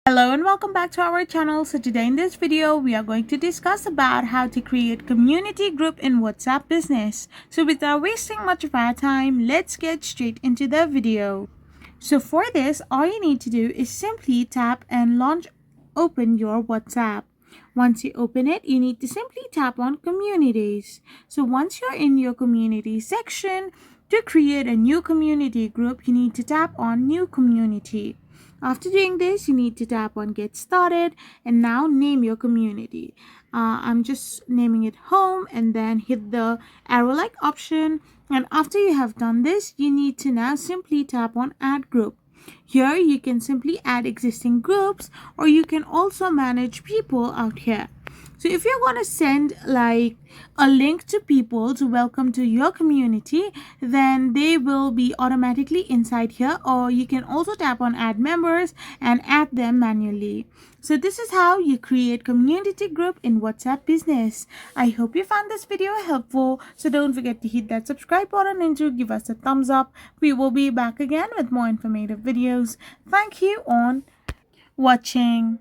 Hello and welcome back to our channel. So today in this video we are going to discuss about how to create community group in WhatsApp Business. So without wasting much of our time, let's get straight into the video. So for this, all you need to do is simply tap and open your WhatsApp. Once you open it, you need to simply tap on communities. So once you're in your community section, to create a new community group, you need to tap on new community. After doing this, you need to tap on get started and now name your community. I'm just naming it home and then hit the arrow like option. And after you have done this, you need to now simply tap on add group. Here you can simply add existing groups, or you can also manage people out here. So if you're going to send like a link to people to welcome to your community, then they will be automatically inside here, or you can also tap on add members and add them manually. So this is how you create community group in WhatsApp Business. I hope you found this video helpful. So don't forget to hit that subscribe button and to give us a thumbs up. We will be back again with more informative videos. Thank you on watching.